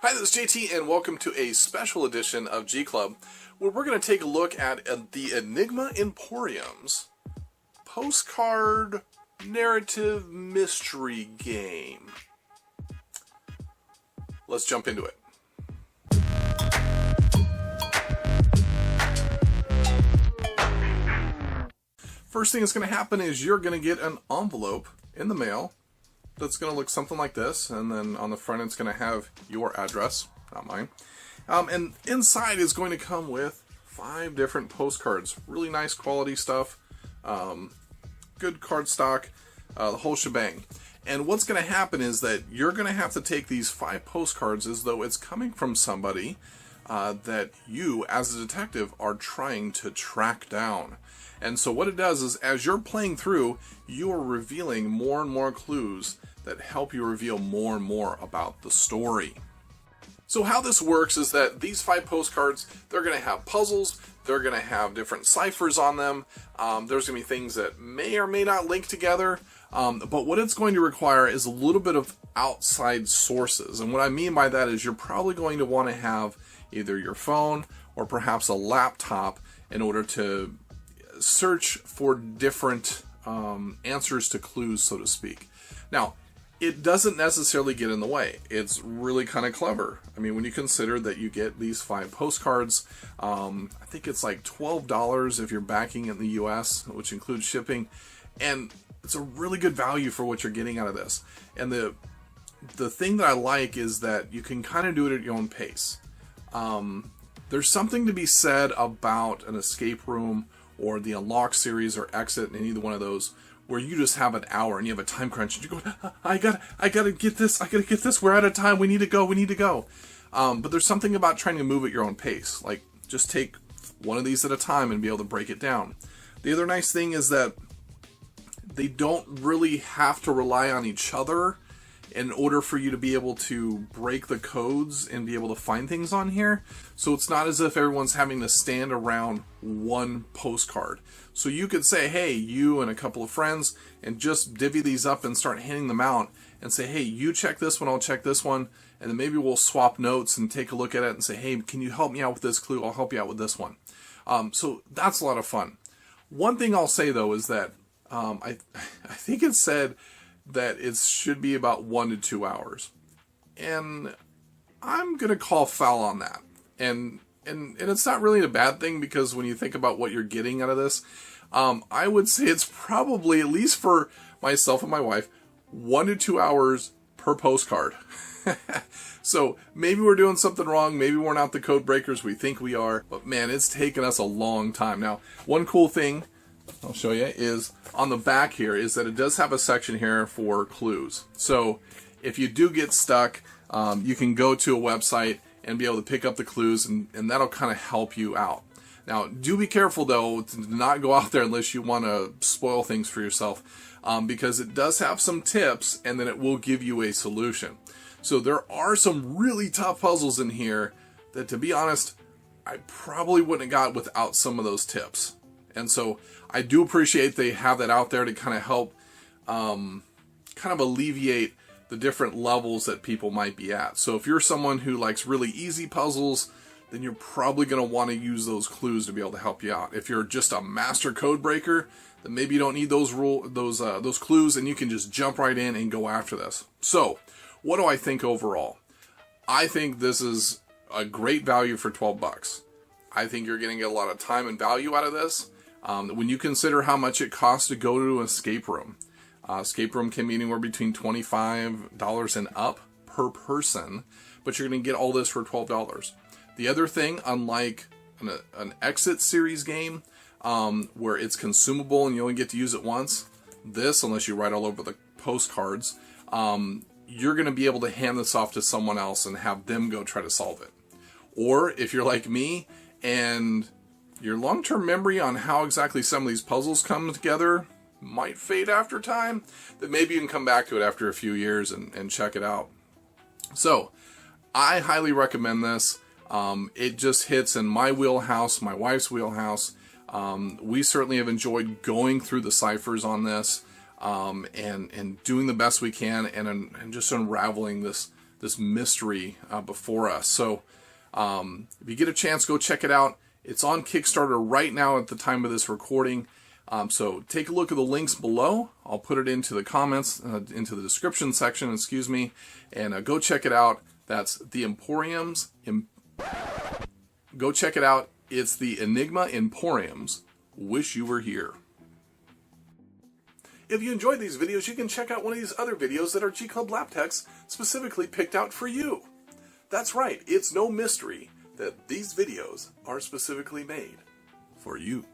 Hi, this is JT, and welcome to a special edition of G Club, where we're going to take a look at the Enigma Emporium's postcard narrative mystery game. Let's jump into it. First thing that's going to happen is you're going to get an envelope in the mail that's going to look something like this, and then on the front it's going to have your address, not mine. And inside is going to come with 5 different postcards. Really nice quality stuff, good card stock, the whole shebang. And what's going to happen is that you're going to have to take these 5 postcards as though it's coming from somebody that you, as a detective, are trying to track down. And so what it does is, as you're playing through, you are revealing more and more clues that help you reveal more and more about the story. So how this works is that these 5 postcards, they're going to have puzzles, they're going to have different ciphers on them, there's going to be things that may or may not link together, but what it's going to require is a little bit of outside sources. And what I mean by that is you're probably going to want to have either your phone or perhaps a laptop in order to search for different answers to clues, so to speak. Now, it doesn't necessarily get in the way. It's really kind of clever. I mean, when you consider that you get these 5 postcards, I think it's like $12 if you're backing in the US, which includes shipping, and it's a really good value for what you're getting out of this. And the thing that I like is that you can kind of do it at your own pace. There's something to be said about an escape room or the Unlock series or Exit in either one of those, where you just have an hour and you have a time crunch and you go, I gotta get this, we're out of time, we need to go. But there's something about trying to move at your own pace. Like, just take one of these at a time and be able to break it down. The other nice thing is that they don't really have to rely on each other in order for you to be able to break the codes and be able to find things on here. So it's not as if everyone's having to stand around one postcard. So you could say, hey, you and a couple of friends, and just divvy these up and start handing them out and say, hey, you check this one, I'll check this one, and then maybe we'll swap notes and take a look at it and say, hey, can you help me out with this clue? I'll help you out with this one. So that's a lot of fun. One thing I'll say, though, is that I think it said that it should be about 1 to 2 hours. And I'm going to call foul on that. And it's not really a bad thing, because when you think about what you're getting out of this, I would say it's probably, at least for myself and my wife, 1 to 2 hours per postcard. So maybe we're doing something wrong. Maybe we're not the code breakers we think we are. But man, it's taken us a long time. Now, one cool thing I'll show you is on the back here is that it does have a section here for clues. So if you do get stuck, you can go to a website and be able to pick up the clues, and that'll kind of help you out. Now, do be careful, though, to not go out there unless you want to spoil things for yourself, because it does have some tips, and then it will give you a solution. So there are some really tough puzzles in here that, to be honest, I probably wouldn't have got without some of those tips. And so I do appreciate they have that out there to kind of help kind of alleviate the different levels that people might be at. So if you're someone who likes really easy puzzles, then you're probably going to want to use those clues to be able to help you out. If you're just a master code breaker, then maybe you don't need those clues, and you can just jump right in and go after this. So what do I think overall? I think this is a great value for $12. I think you're going to get a lot of time and value out of this. When you consider how much it costs to go to an escape room, escape room can be anywhere between $25 and up per person, but you're going to get all this for $12. The other thing, unlike an Exit series game, where it's consumable and you only get to use it once, this, unless you write all over the postcards, you're going to be able to hand this off to someone else and have them go try to solve it. Or if you're like me and your long-term memory on how exactly some of these puzzles come together might fade after time, then maybe you can come back to it after a few years and check it out. So, I highly recommend this. It just hits in my wheelhouse, my wife's wheelhouse. We certainly have enjoyed going through the ciphers on this, and doing the best we can, and just unraveling this this mystery before us. So if you get a chance, go check it out. It's on Kickstarter right now at the time of this recording. So take a look at the links below. I'll put it into the comments, into the description section, excuse me, and go check it out. That's the Emporium's. Go check it out. It's the Enigma Emporium's Wish You Were Here. If you enjoyed these videos, you can check out one of these other videos that are G Club Lab Techs specifically picked out for you. That's right, it's no mystery that these videos are specifically made for you.